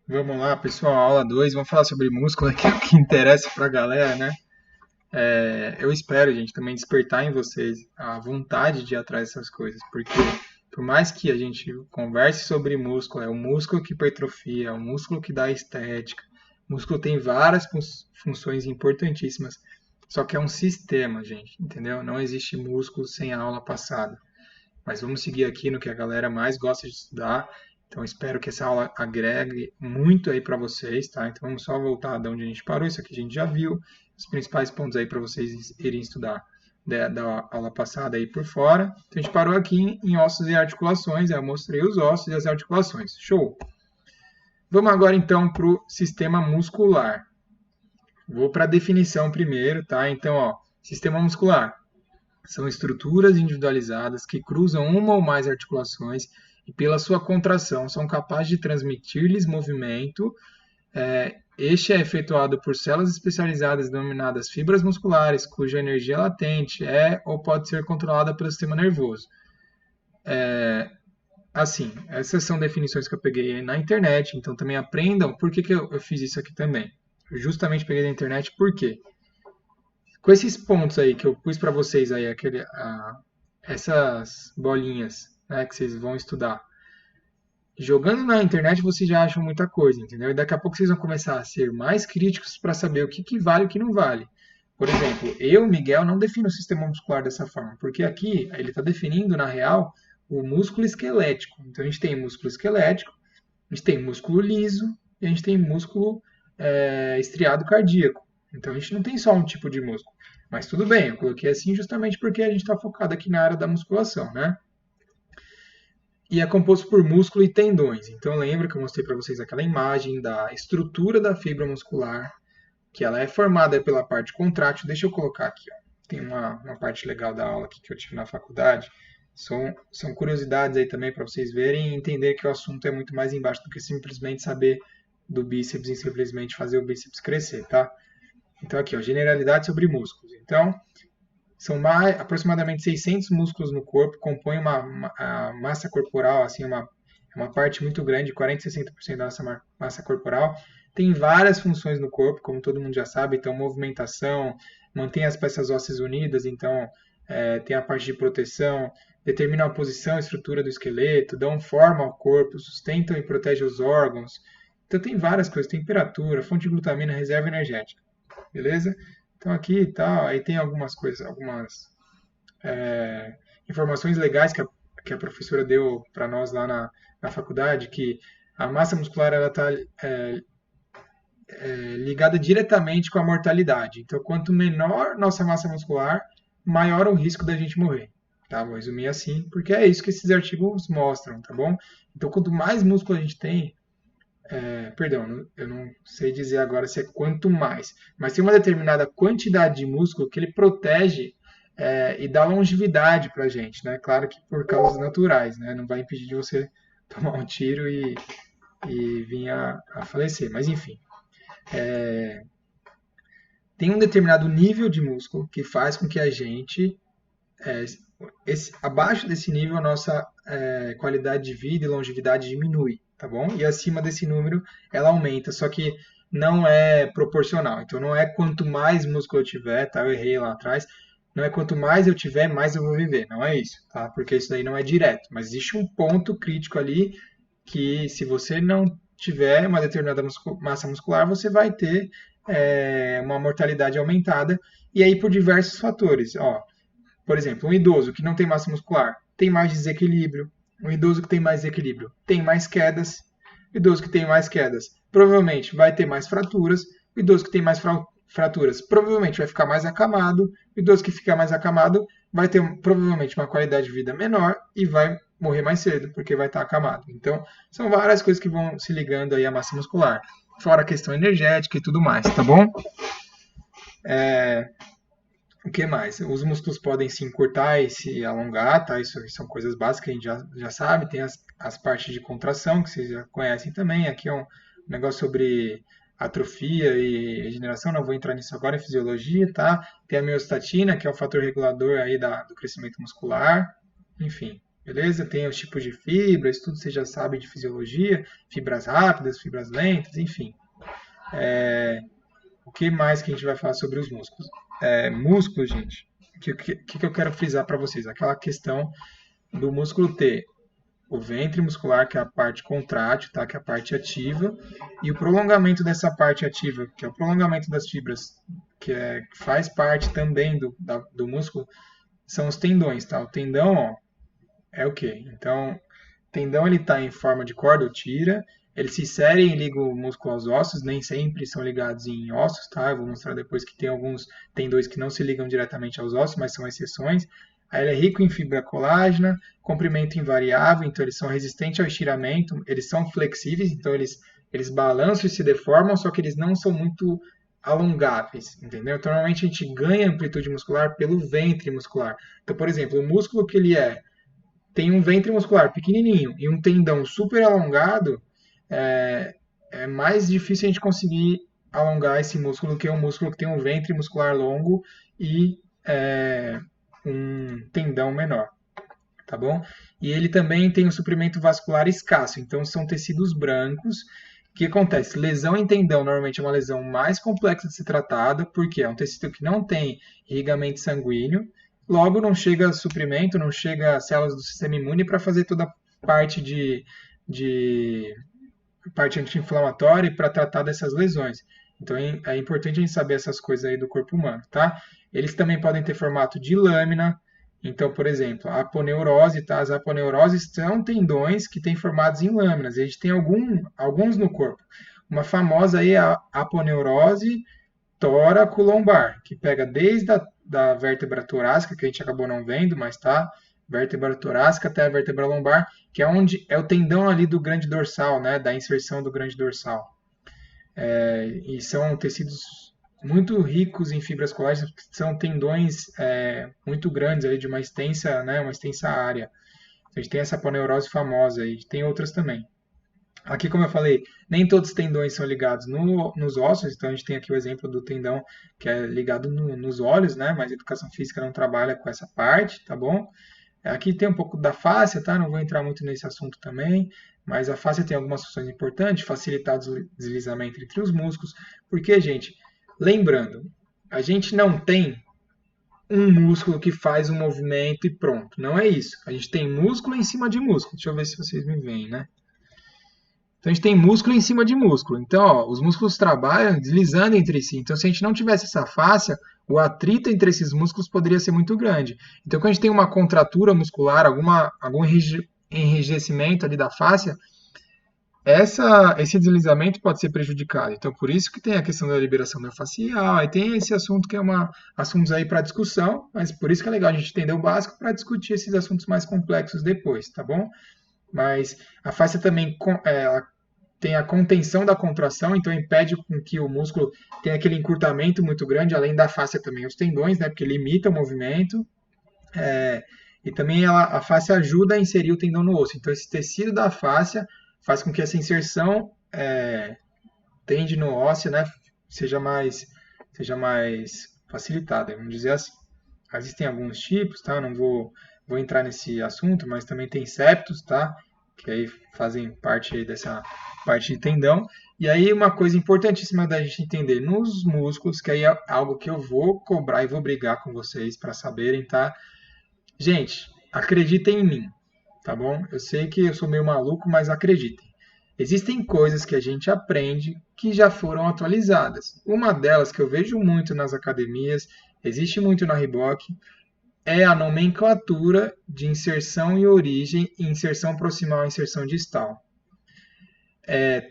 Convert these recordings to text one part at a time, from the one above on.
Vamos lá, pessoal, aula 2. Vamos falar sobre músculo, que é o que interessa pra galera, né? Eu espero, gente, também despertar em vocês a vontade de ir atrás dessas coisas, porque por mais que a gente converse sobre músculo, é o músculo que hipertrofia, é o músculo que dá estética. O músculo tem várias funções importantíssimas, só que é um sistema, gente, entendeu? Não existe músculo sem a aula passada. Mas vamos seguir aqui no que a galera mais gosta de estudar. Então espero que essa aula agregue muito aí para vocês, tá? Então vamos só voltar de onde a gente parou. Isso aqui a gente já viu. Os principais pontos aí para vocês irem estudar da aula passada aí por fora. Então a gente parou aqui em ossos e articulações. Eu mostrei os ossos e as articulações. Show! Vamos agora então para o sistema muscular. Vou para a definição primeiro, tá? Então, ó, sistema muscular são estruturas individualizadas que cruzam uma ou mais articulações e, pela sua contração, são capazes de transmitir-lhes movimento. Este é efetuado por células especializadas denominadas fibras musculares, cuja energia latente é ou pode ser controlada pelo sistema nervoso. Assim, essas são definições que eu peguei na internet, então também aprendam por que eu fiz isso aqui também. Eu justamente peguei da internet por quê? Com esses pontos aí que eu pus para vocês aí, essas bolinhas, né, que vocês vão estudar, jogando na internet vocês já acham muita coisa, entendeu? E daqui a pouco vocês vão começar a ser mais críticos para saber o que vale e o que não vale. Por exemplo, eu, Miguel, não defino o sistema muscular dessa forma, porque aqui ele está definindo, na real, o músculo esquelético. Então a gente tem músculo esquelético, a gente tem músculo liso e a gente tem músculo estriado cardíaco. Então a gente não tem só um tipo de músculo. Mas tudo bem, eu coloquei assim justamente porque a gente está focado aqui na área da musculação, né? E é composto por músculo e tendões. Então lembra que eu mostrei para vocês aquela imagem da estrutura da fibra muscular, que ela é formada pela parte contrátil. Deixa eu colocar aqui, ó. Tem uma parte legal da aula aqui que eu tive na faculdade. São curiosidades aí também para vocês verem e entender que o assunto é muito mais embaixo do que simplesmente saber do bíceps e simplesmente fazer o bíceps crescer, tá? Então aqui, ó, generalidade sobre músculos. Então, são aproximadamente 600 músculos no corpo, compõem a massa corporal, assim, uma parte muito grande, 40 a 60% da nossa massa corporal. Tem várias funções no corpo, como todo mundo já sabe, então movimentação, mantém as peças ósseas unidas, então tem a parte de proteção, determinam a posição e estrutura do esqueleto, dão forma ao corpo, sustentam e protegem os órgãos. Então tem várias coisas, temperatura, fonte de glutamina, reserva energética, beleza? Então aqui tá, aí tem algumas coisas, algumas informações legais que a professora deu para nós lá na faculdade, que a massa muscular ela está ligada diretamente com a mortalidade. Então, quanto menor nossa massa muscular, maior o risco da gente morrer. Tá? Vou resumir assim, porque é isso que esses artigos mostram, tá bom? Então, quanto mais músculo a gente tem, perdão, eu não sei dizer agora se é quanto mais, mas tem uma determinada quantidade de músculo que ele protege e dá longevidade para a gente, né? Claro que por causas naturais, né? Não vai impedir de você tomar um tiro e vir a falecer, mas enfim. Tem um determinado nível de músculo que faz com que a gente, abaixo desse nível, a nossa qualidade de vida e longevidade diminui, tá bom? E acima desse número, ela aumenta, só que não é proporcional. Então, não é quanto mais músculo eu tiver, tá? Eu errei lá atrás. Não é quanto mais eu tiver, mais eu vou viver. Não é isso, tá? Porque isso daí não é direto. Mas existe um ponto crítico ali que, se você não tiver uma determinada massa muscular, você vai ter uma mortalidade aumentada. E aí, por diversos fatores. Ó, por exemplo, um idoso que não tem massa muscular tem mais desequilíbrio. Um idoso que tem mais desequilíbrio tem mais quedas. O idoso que tem mais quedas provavelmente vai ter mais fraturas. O idoso que tem mais fraturas provavelmente vai ficar mais acamado. O idoso que fica mais acamado vai ter provavelmente uma qualidade de vida menor e vai morrer mais cedo, porque vai estar acamado. Então, são várias coisas que vão se ligando aí à massa muscular. Fora a questão energética e tudo mais, tá bom? O que mais? Os músculos podem se encurtar e se alongar, tá? Isso são coisas básicas que a gente já sabe. Tem as partes de contração, que vocês já conhecem também. Aqui é um negócio sobre atrofia e regeneração, não vou entrar nisso agora, em fisiologia, tá? Tem a miostatina, que é o fator regulador aí do crescimento muscular. Enfim. beleza? Tem os tipos de fibras, tudo você já sabe de fisiologia, fibras rápidas, fibras lentas, enfim. O que mais que a gente vai falar sobre os músculos? Músculos, gente, o que eu quero frisar para vocês? Aquela questão do músculo ter o ventre muscular, que é a parte contrátil, tá? Que é a parte ativa, e o prolongamento dessa parte ativa, que é o prolongamento das fibras, que faz parte também do músculo, são os tendões, tá? O tendão, ó, é o quê? Então, o tendão ele está em forma de corda ou tira, eles se inserem e ligam o músculo aos ossos, nem sempre são ligados em ossos, tá? Eu vou mostrar depois que tem alguns tendões que não se ligam diretamente aos ossos, mas são exceções. Aí ele é rico em fibra colágena, comprimento invariável, então eles são resistentes ao estiramento, eles são flexíveis, então eles balançam e se deformam, só que eles não são muito alongáveis, entendeu? Então, normalmente a gente ganha amplitude muscular pelo ventre muscular. Então, por exemplo, o músculo que ele tem um ventre muscular pequenininho e um tendão super alongado, é mais difícil a gente conseguir alongar esse músculo do que um músculo que tem um ventre muscular longo e um tendão menor, tá bom? E ele também tem um suprimento vascular escasso, então são tecidos brancos. O que acontece? Lesão em tendão normalmente é uma lesão mais complexa de ser tratada, porque é um tecido que não tem irrigamento sanguíneo, logo não chega suprimento, não chega células do sistema imune para fazer toda a parte de parte anti-inflamatória para tratar dessas lesões. Então é importante a gente saber essas coisas aí do corpo humano, tá? Eles também podem ter formato de lâmina. Então, por exemplo, a aponeurose, tá? As aponeuroses são tendões que têm formados em lâminas. A gente tem alguns no corpo. Uma famosa aí é a aponeurose tóraco-lombar, que pega desde da vértebra torácica, que a gente acabou não vendo, mas tá, vértebra torácica até a vértebra lombar, que é onde é o tendão ali do grande dorsal, né, da inserção do grande dorsal. E são tecidos muito ricos em fibras colágenas, são tendões muito grandes ali de uma extensa área. A gente tem essa aponeurose famosa e tem outras também. Aqui, como eu falei, nem todos os tendões são ligados nos ossos, então a gente tem aqui o exemplo do tendão que é ligado nos olhos, né? Mas a educação física não trabalha com essa parte, tá bom? Aqui tem um pouco da fáscia, tá? Não vou entrar muito nesse assunto também, mas a fáscia tem algumas funções importantes, facilitar o deslizamento entre os músculos, porque, gente, lembrando, a gente não tem um músculo que faz um movimento e pronto, não é isso. A gente tem músculo em cima de músculo. Deixa eu ver se vocês me veem, né? Então a gente tem músculo em cima de músculo. Então, ó, os músculos trabalham deslizando entre si. Então, se a gente não tivesse essa fáscia, o atrito entre esses músculos poderia ser muito grande. Então, quando a gente tem uma contratura muscular, algum enrijecimento ali da fáscia, esse deslizamento pode ser prejudicado. Então, por isso que tem a questão da liberação miofascial, e tem esse assunto que é assuntos aí para discussão, mas por isso que é legal a gente entender o básico para discutir esses assuntos mais complexos depois, tá bom? Mas a fáscia também tem a contenção da contração, então impede com que o músculo tenha aquele encurtamento muito grande, além da fáscia também os tendões, né, porque limita o movimento, e também a fáscia ajuda a inserir o tendão no osso. Então esse tecido da fáscia faz com que essa inserção tendino óssea, né, seja mais facilitada, vamos dizer assim. Existem alguns tipos, tá? Não vou entrar nesse assunto, mas também tem septos, tá? Que aí fazem parte aí dessa parte de tendão. E aí uma coisa importantíssima da gente entender nos músculos, que aí é algo que eu vou cobrar e vou brigar com vocês para saberem, tá? Gente, acreditem em mim, tá bom? Eu sei que eu sou meio maluco, mas acreditem. Existem coisas que a gente aprende que já foram atualizadas. Uma delas que eu vejo muito nas academias, existe muito na Reebok, é a nomenclatura de inserção e origem, inserção proximal e inserção distal.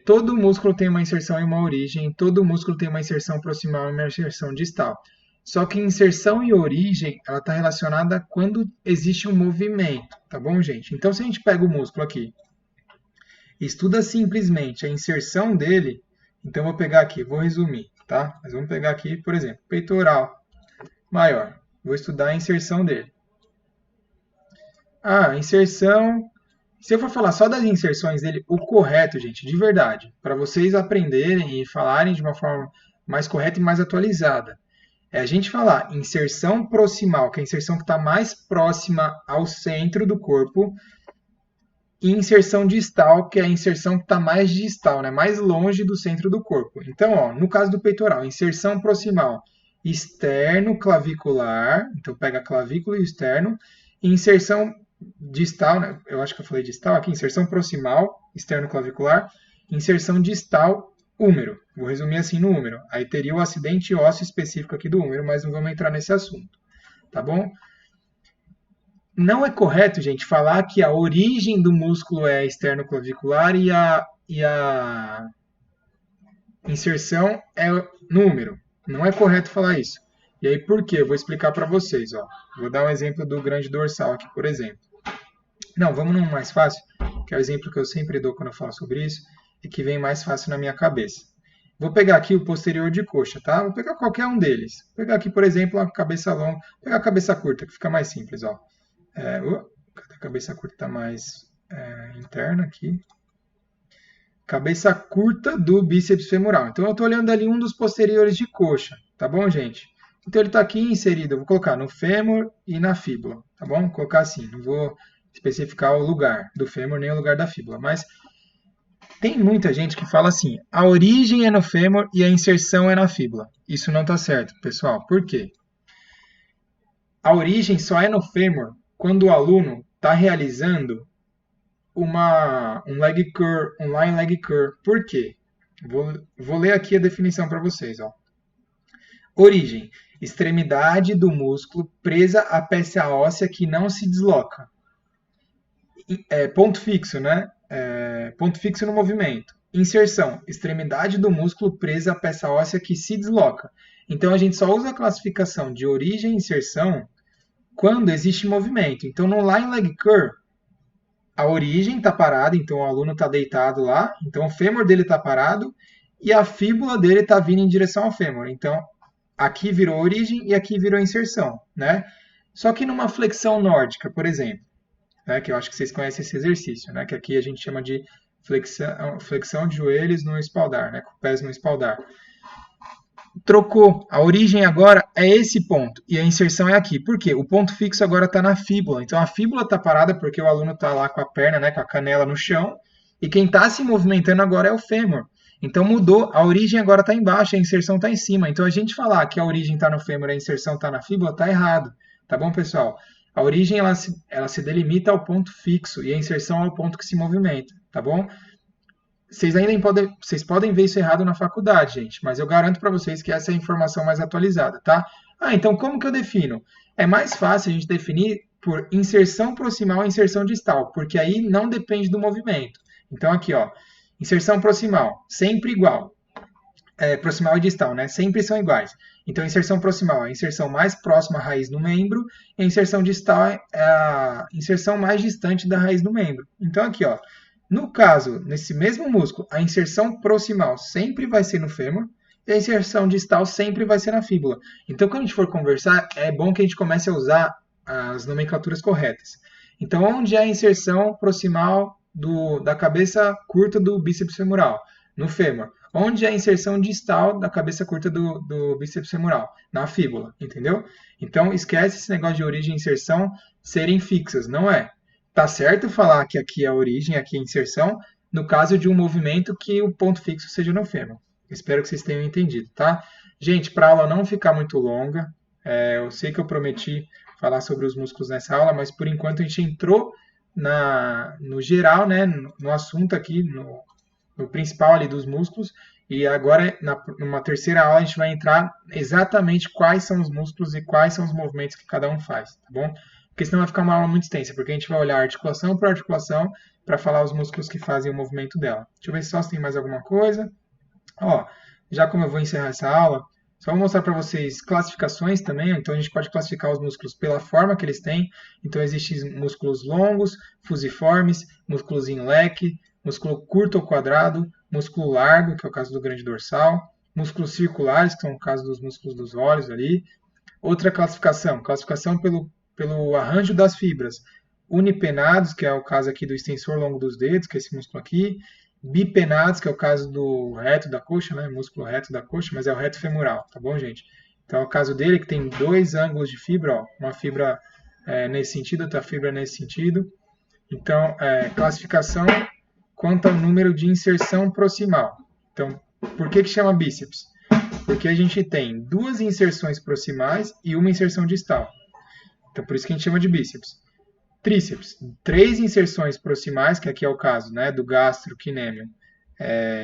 Todo músculo tem uma inserção e uma origem, todo músculo tem uma inserção proximal e uma inserção distal. Só que inserção e origem, ela está relacionada quando existe um movimento, tá bom, gente? Então, se a gente pega o músculo aqui, estuda simplesmente a inserção dele, então eu vou pegar aqui, vou resumir, tá? Mas vamos pegar aqui, por exemplo, peitoral maior. Vou estudar a inserção dele. Inserção. Se eu for falar só das inserções dele, o correto, gente, de verdade, para vocês aprenderem e falarem de uma forma mais correta e mais atualizada, É a gente falar inserção proximal, que é a inserção que está mais próxima ao centro do corpo, e inserção distal, que é a inserção que está mais distal, né? Mais longe do centro do corpo. Então, ó, no caso do peitoral, inserção proximal externo clavicular, então pega a clavícula e o externo, e inserção distal, né? Eu acho que eu falei distal aqui, inserção proximal, externo clavicular, inserção distal, húmero. Vou resumir assim no húmero. Aí teria o acidente ósseo específico aqui do húmero, mas não vamos entrar nesse assunto, tá bom? Não é correto, gente, falar que a origem do músculo é externo-clavicular e a inserção é número. Não é correto falar isso. E aí por quê? Eu vou explicar para vocês. Ó. Vou dar um exemplo do grande dorsal aqui, por exemplo. Não, vamos num mais fácil, que é o exemplo que eu sempre dou quando eu falo sobre isso e que vem mais fácil na minha cabeça. Vou pegar aqui o posterior de coxa, tá? Vou pegar qualquer um deles. Vou pegar aqui, por exemplo, a cabeça longa. Vou pegar a cabeça curta, que fica mais simples, ó. A cabeça curta está mais interna aqui. Cabeça curta do bíceps femoral. Então eu estou olhando ali um dos posteriores de coxa, tá bom, gente? Então ele está aqui inserido, eu vou colocar no fêmur e na fíbula, tá bom? Vou colocar assim, não vou especificar o lugar do fêmur nem o lugar da fíbula, mas tem muita gente que fala assim, a origem é no fêmur e a inserção é na fíbula. Isso não está certo, pessoal. Por quê? A origem só é no fêmur quando o aluno está realizando um leg curl, um line leg curl. Por quê? Vou ler aqui a definição para vocês. Ó. Origem, extremidade do músculo presa à peça óssea que não se desloca. Ponto fixo, né? Ponto fixo no movimento. Inserção, extremidade do músculo presa à peça óssea que se desloca. Então a gente só usa a classificação de origem e inserção quando existe movimento. Então no line leg curl, a origem está parada, então o aluno está deitado lá, então o fêmur dele está parado e a fíbula dele está vindo em direção ao fêmur. Então aqui virou origem e aqui virou inserção, né? Só que numa flexão nórdica, por exemplo, né, que eu acho que vocês conhecem esse exercício, né, que aqui a gente chama de flexão de joelhos no espaldar, né, com pés no espaldar. Trocou. A origem agora é esse ponto e a inserção é aqui. Por quê? O ponto fixo agora está na fíbula. Então a fíbula está parada porque o aluno está lá com a perna, né, com a canela no chão. E quem está se movimentando agora é o fêmur. Então mudou. A origem agora está embaixo, a inserção está em cima. Então a gente falar que a origem está no fêmur e a inserção está na fíbula está errado. Tá bom, pessoal? A origem ela se delimita ao ponto fixo e a inserção ao ponto que se movimenta. Tá bom? Vocês podem ver isso errado na faculdade, gente, mas eu garanto para vocês que essa é a informação mais atualizada, tá? Então como que eu defino? É mais fácil a gente definir por inserção proximal e inserção distal, porque aí não depende do movimento. Então aqui, ó, inserção proximal, sempre igual. Proximal e distal, né? Sempre são iguais. Então, inserção proximal é a inserção mais próxima à raiz do membro, e a inserção distal é a inserção mais distante da raiz do membro. Então aqui, ó, no caso, nesse mesmo músculo, a inserção proximal sempre vai ser no fêmur e a inserção distal sempre vai ser na fíbula. Então, quando a gente for conversar, é bom que a gente comece a usar as nomenclaturas corretas. Então, onde é a inserção proximal da cabeça curta do bíceps femoral? No fêmur. Onde é a inserção distal da cabeça curta do bíceps femoral? Na fíbula, entendeu? Então, esquece esse negócio de origem e inserção serem fixas, não é? Tá certo falar que aqui é a origem, aqui é a inserção, no caso de um movimento que o ponto fixo seja no fêmur. Espero que vocês tenham entendido, tá? Gente, para a aula não ficar muito longa, eu sei que eu prometi falar sobre os músculos nessa aula, mas por enquanto a gente entrou no geral, né, no assunto aqui, no principal ali dos músculos, e agora, numa terceira aula, a gente vai entrar exatamente quais são os músculos e quais são os movimentos que cada um faz, tá bom? Porque senão vai ficar uma aula muito extensa, porque a gente vai olhar articulação por articulação para falar os músculos que fazem o movimento dela. Deixa eu ver só se tem mais alguma coisa. Ó, já como eu vou encerrar essa aula, só vou mostrar para vocês classificações também. Então a gente pode classificar os músculos pela forma que eles têm. Então existem músculos longos, fusiformes, músculos em leque, músculo curto ou quadrado, músculo largo, que é o caso do grande dorsal, músculos circulares, que são o caso dos músculos dos olhos ali. Outra classificação pelo arranjo das fibras. Unipenados, que é o caso aqui do extensor longo dos dedos, que é esse músculo aqui. Bipenados, que é o caso do reto da coxa, né? Músculo reto da coxa, mas é o reto femoral, tá bom, gente? Então, é o caso dele que tem dois ângulos de fibra, ó, uma fibra nesse sentido, outra fibra nesse sentido. Então, classificação quanto ao número de inserção proximal. Então, por que chama bíceps? Porque a gente tem duas inserções proximais e uma inserção distal. Então, por isso que a gente chama de bíceps. Tríceps, três inserções proximais, que aqui é o caso, né, do gastrocnêmio,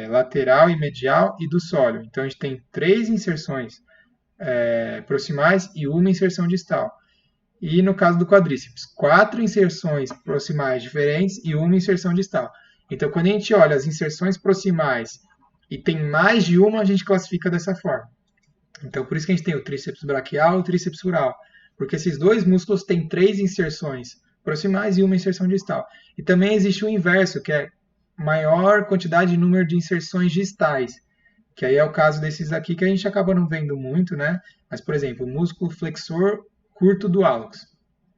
lateral e medial e do sóleo. Então, a gente tem três inserções proximais e uma inserção distal. E no caso do quadríceps, quatro inserções proximais diferentes e uma inserção distal. Então, quando a gente olha as inserções proximais e tem mais de uma, a gente classifica dessa forma. Então, por isso que a gente tem o tríceps braquial e o tríceps rural. Porque esses dois músculos têm três inserções proximais e uma inserção distal. E também existe o inverso, que é maior quantidade de número de inserções distais. Que aí é o caso desses aqui que a gente acaba não vendo muito, né? Mas, por exemplo, o músculo flexor curto do hálux.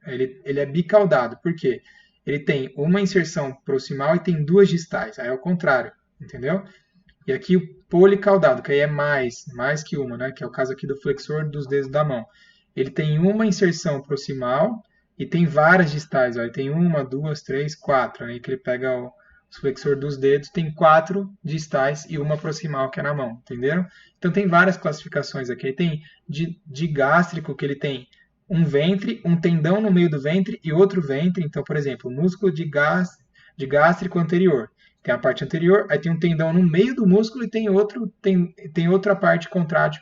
Ele é bicaudado. Por quê? Ele tem uma inserção proximal e tem duas distais. Aí é o contrário, entendeu? E aqui o policaudado, que aí é mais que uma, né? Que é o caso aqui do flexor dos dedos da mão. Ele tem uma inserção proximal e tem várias distais. Ó. Ele tem uma, duas, três, quatro. Aí que ele pega o flexor dos dedos, tem quatro distais e uma proximal, que é na mão, entenderam? Então tem várias classificações aqui. Aí tem de gástrico, que ele tem um ventre, um tendão no meio do ventre e outro ventre. Então, por exemplo, músculo de gástrico anterior. Tem a parte anterior, aí tem um tendão no meio do músculo e tem outra parte contrátil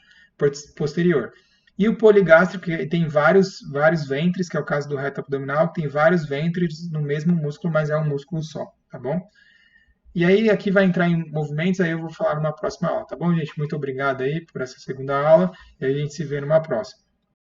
posterior. E o poligástrico, que tem vários ventres, que é o caso do reto abdominal, que tem vários ventres no mesmo músculo, mas é um músculo só, tá bom? E aí aqui vai entrar em movimentos, aí eu vou falar numa próxima aula, tá bom, gente? Muito obrigado aí por essa segunda aula e a gente se vê numa próxima.